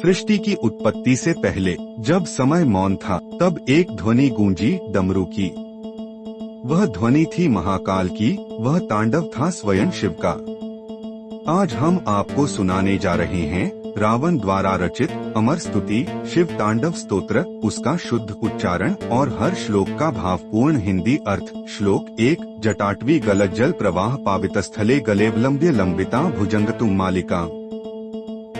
सृष्टि की उत्पत्ति से पहले जब समय मौन था, तब एक ध्वनि गूंजी डमरू की। वह ध्वनि थी महाकाल की, वह तांडव था स्वयं शिव का। आज हम आपको सुनाने जा रहे हैं रावण द्वारा रचित अमर स्तुति शिव तांडव स्तोत्र, उसका शुद्ध उच्चारण और हर श्लोक का भावपूर्ण हिंदी अर्थ। श्लोक 1। जटाटवी गलज्जल प्रवाह पावितस्थले गलेवलंब्य लंबिता भुजंगतुम मालिका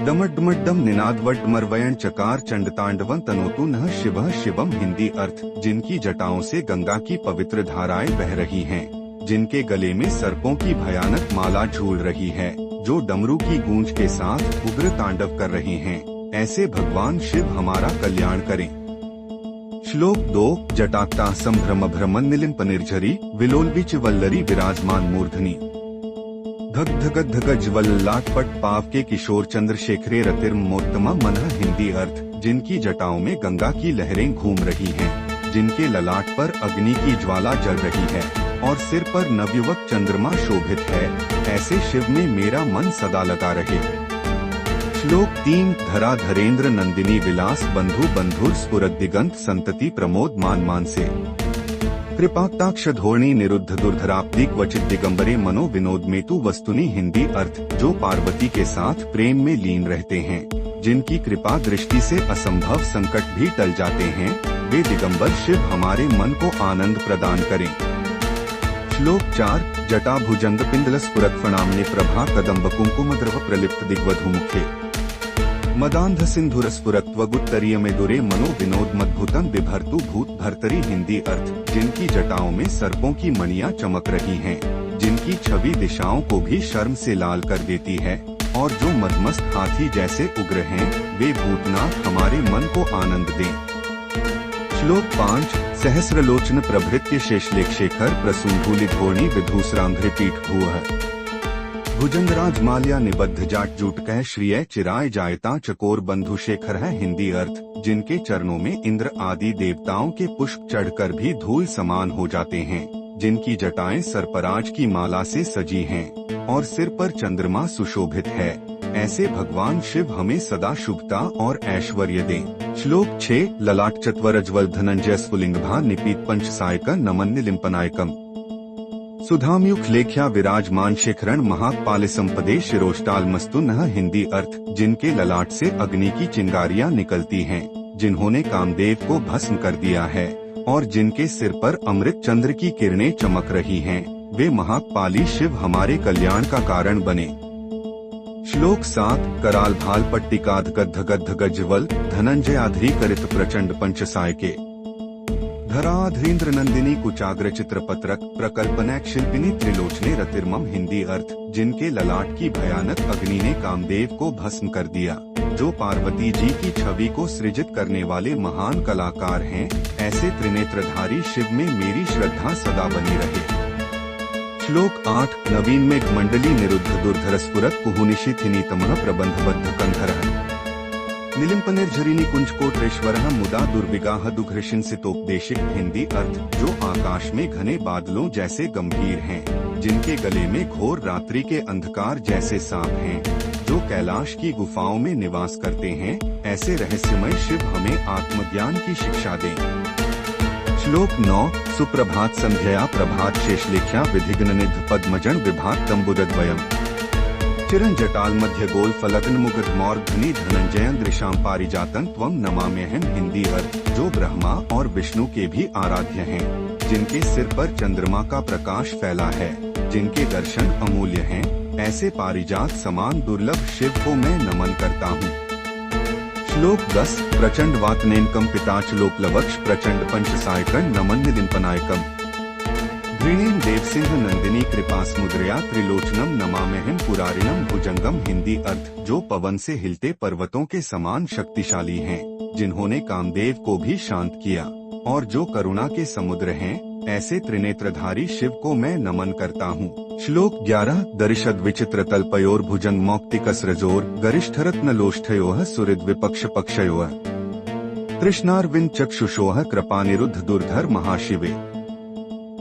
डमड्डमड्डम निनादवड्डमरवयण चकार चंडतांडवं तनोतु नः शिवः शिवम। हिंदी अर्थ। जिनकी जटाओं से गंगा की पवित्र धाराएं बह रही हैं, जिनके गले में सर्पों की भयानक माला झूल रही है, जो डमरू की गूंज के साथ उग्र तांडव कर रहे हैं, ऐसे भगवान शिव हमारा कल्याण करें। श्लोक 2। जटाक्ता संभ्रम भ्रमन निलिम्प निर्झरी विलोलबिच वल्लरी विराजमान मूर्धनि धग धग धगज्वल लाटपट पाव के किशोर चंद्रशेखरे रतिर्मोत्तमा मनः। हिंदी अर्थ। जिनकी जटाओं में गंगा की लहरें घूम रही हैं, जिनके ललाट पर अग्नि की ज्वाला जल रही है और सिर पर नवयुवक चंद्रमा शोभित है, ऐसे शिव में मेरा मन सदा लगा रहे। श्लोक 3। धरा धरेन्द्र नंदिनी विलास बंधु बंधुर स्फुरद दिगंत संतति प्रमोद मान मान से कृपाक्ताक्ष धोरणी निरुद्ध दुर्धराब्दी क्वचित दिगंबरे मनो विनोद मेतु वस्तुनि। हिंदी अर्थ। जो पार्वती के साथ प्रेम में लीन रहते हैं, जिनकी कृपा दृष्टि से असंभव संकट भी टल जाते हैं, वे दिगंबर शिव हमारे मन को आनंद प्रदान करें। श्लोक 4। जटा भुजंग पिंडल स्फुरत फणाम्ने प्रभा कदम्ब कुंकुमद्रव प्रलिप्त दिग्वधू मुखे मदांध सिंधुर स्फुरत्वगुत्तरीय में दुरे मनो विनोद मद्भुतम विभर्तु भूत भर्तरी। हिंदी अर्थ। जिनकी जटाओं में सर्पों की मणियां चमक रही हैं, जिनकी छवि दिशाओं को भी शर्म से लाल कर देती है और जो मदमस्त हाथी जैसे उग्र हैं, वे भूतनाथ हमारे मन को आनंद दें। श्लोक 5। सहस्रलोचन प्रभृत्य शेषलेख शेखर प्रसूंधूलि धोरणी विधूसरांध्रे पीठ भूह भुजंगराज माल्या निबद्ध जाट जूट कह श्रिय चिराय जायता चकोर बंधु शेखर है। हिंदी अर्थ। जिनके चरणों में इंद्र आदि देवताओं के पुष्प चढ़कर भी धूल समान हो जाते हैं, जिनकी जटाएं सर्पराज की माला से सजी हैं और सिर पर चंद्रमा सुशोभित है, ऐसे भगवान शिव हमें सदा शुभता और ऐश्वर्य दें। श्लोक 6। ललाट चत्वरज्वल धनंजय स्फुलिंगभा निपीत पंच सायक नमन निलिम्पनायकम सुधाम्युख लेख्या विराजमान शेखरण महापाल संपदे शिरोष्टाल मस्तु नः। हिंदी अर्थ। जिनके ललाट से अग्नि की चिंगारियां निकलती हैं, जिन्होंने कामदेव को भस्म कर दिया है और जिनके सिर पर अमृत चंद्र की किरणें चमक रही हैं, वे महापाली शिव हमारे कल्याण का कारण बने। श्लोक 7। कराल भाल पट्टिकाध गद्ध गद्ध गज्वल धनंजयाधरी करित प्रचंड पंचसायके धराधीन्द्र नंदिनी कुचाग्र चित्रपत्रक प्रकल्पनैक शिल्पिनी त्रिलोचने रतिर्मम। हिंदी अर्थ। जिनके ललाट की भयानक अग्नि ने कामदेव को भस्म कर दिया, जो पार्वती जी की छवि को सृजित करने वाले महान कलाकार हैं, ऐसे त्रिनेत्रधारी शिव में मेरी श्रद्धा सदा बनी रहे। श्लोक 8। नवीन मेघ मंडली निरुद्ध दुर्धर स्फुरत कुहुनिशिथिनीतमः प्रबंधबद्ध कंधरः निलिम्पनिर्झरिणी कुंजकोट्रेश्वरः मुदा दुर्विगाह दुघृशिंसितोपदेशिक। हिंदी अर्थ। जो आकाश में घने बादलों जैसे गंभीर हैं, जिनके गले में घोर रात्रि के अंधकार जैसे सांप हैं, जो कैलाश की गुफाओं में निवास करते हैं, ऐसे रहस्यमय शिव हमें आत्मज्ञान की शिक्षा दें। श्लोक 9। सुप्रभात संध्या प्रभात शेषलेख्या विधिघ्ननिध पद्मजन विभाग तंबुदद्वयम् चिरं जटाल मध्य गोल फलग्न मुगध मौर्धनि धनंजयं दृशां पारिजातं त्वं नमाम्यहम्। हिंदी अर्थ। जो ब्रह्मा और विष्णु के भी आराध्य हैं, जिनके सिर पर चंद्रमा का प्रकाश फैला है, जिनके दर्शन अमूल्य हैं, ऐसे पारिजात समान दुर्लभ शिव को मैं नमन करता हूँ। श्लोक 10। प्रचंड वातनेनकम पिताचलोपलवक्ष प्रचंड पंचसायकं नमन निलिम्पनायकम् घृणीं देवसिंह नंदिनी कृपासमुद्रया त्रिलोचनम नमाम्यहम् पुरारिणम भुजंगम। हिंदी अर्थ। जो पवन से हिलते पर्वतों के समान शक्तिशाली हैं, जिन्होंने कामदेव को भी शांत किया और जो करुणा के समुद्र हैं, ऐसे त्रिनेत्रधारी शिव को मैं नमन करता हूँ। श्लोक 11। दर्शद विचित्र तल्पयोर भुजंग मौक्तिकसरजोर गरिष्ठरत्नलोष्ठयोः सुहृद विपक्ष पक्षयोः तृष्णारविंद चक्षुषोः कृपानिरुद्ध दुर्धर महाशिवे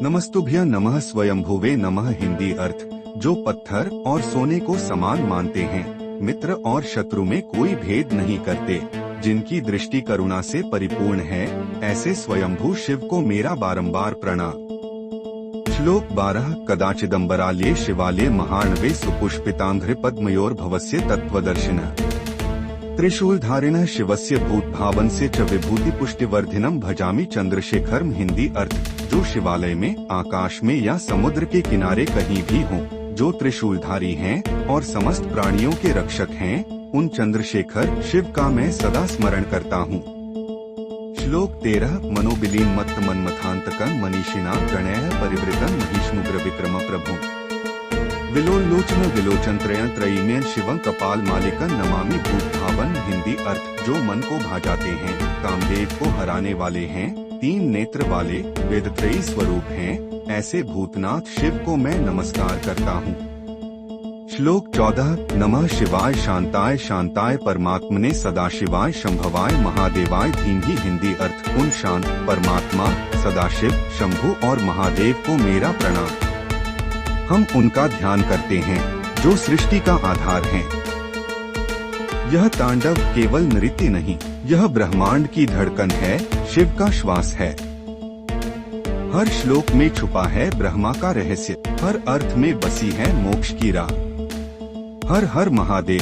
नमस्तुभ्य नमः स्वयंभुवे नमः। हिंदी अर्थ। जो पत्थर और सोने को समान मानते हैं, मित्र और शत्रु में कोई भेद नहीं करते, जिनकी दृष्टि करुणा से परिपूर्ण है, ऐसे स्वयंभू शिव को मेरा बारंबार प्रणाम। श्लोक 12 कदाचिदम्बरालये शिवालये महार्णवे सुपुष्पितांघ्रि पद्मयोर भवस्य तत्त्वदर्शिनः त्रिशूलधारिणः शिवस्य भूतभावनस्य च विभूति पुष्टिवर्धिनम भजामि चंद्रशेखरम। हिंदी अर्थ, जो शिवालय में, आकाश में या समुद्र के किनारे कहीं भी हों, जो त्रिशूलधारी हैं और समस्त प्राणियों के रक्षक हैं, उन चंद्रशेखर शिव का मैं सदा स्मरण करता हूँ। श्लोक 13 मनोबिलीन मत्त मन्मथांतकं मनीषिणा गणैः परिवृतं महिष्मुग्र विक्रम प्रभु विलोलोचन विलोचनत्रयं त्रयीमयं शिवं कपाल मालिकं नमामि भूतभावन। हिंदी अर्थ, जो मन को भा जाते हैं, कामदेव को हराने वाले हैं, 3 नेत्र वाले, वेदत्रयी स्वरूप हैं, ऐसे भूतनाथ शिव को मैं नमस्कार करता हूँ। श्लोक 14 नमः शिवाय शांताय शांताय परमात्मने सदाशिवाय शंभवाय महादेवाय धीमहि। हिंदी अर्थ, उन शांत परमात्मा सदाशिव, शंभु और महादेव को मेरा प्रणाम। हम उनका ध्यान करते हैं, जो सृष्टि का आधार हैं। यह तांडव केवल नृत्य नहीं, यह ब्रह्मांड की धड़कन है, शिव का श्वास है। हर श्लोक में छुपा है ब्रह्मा का रहस्य, हर अर्थ में बसी है मोक्ष की राह। हर हर महादेव।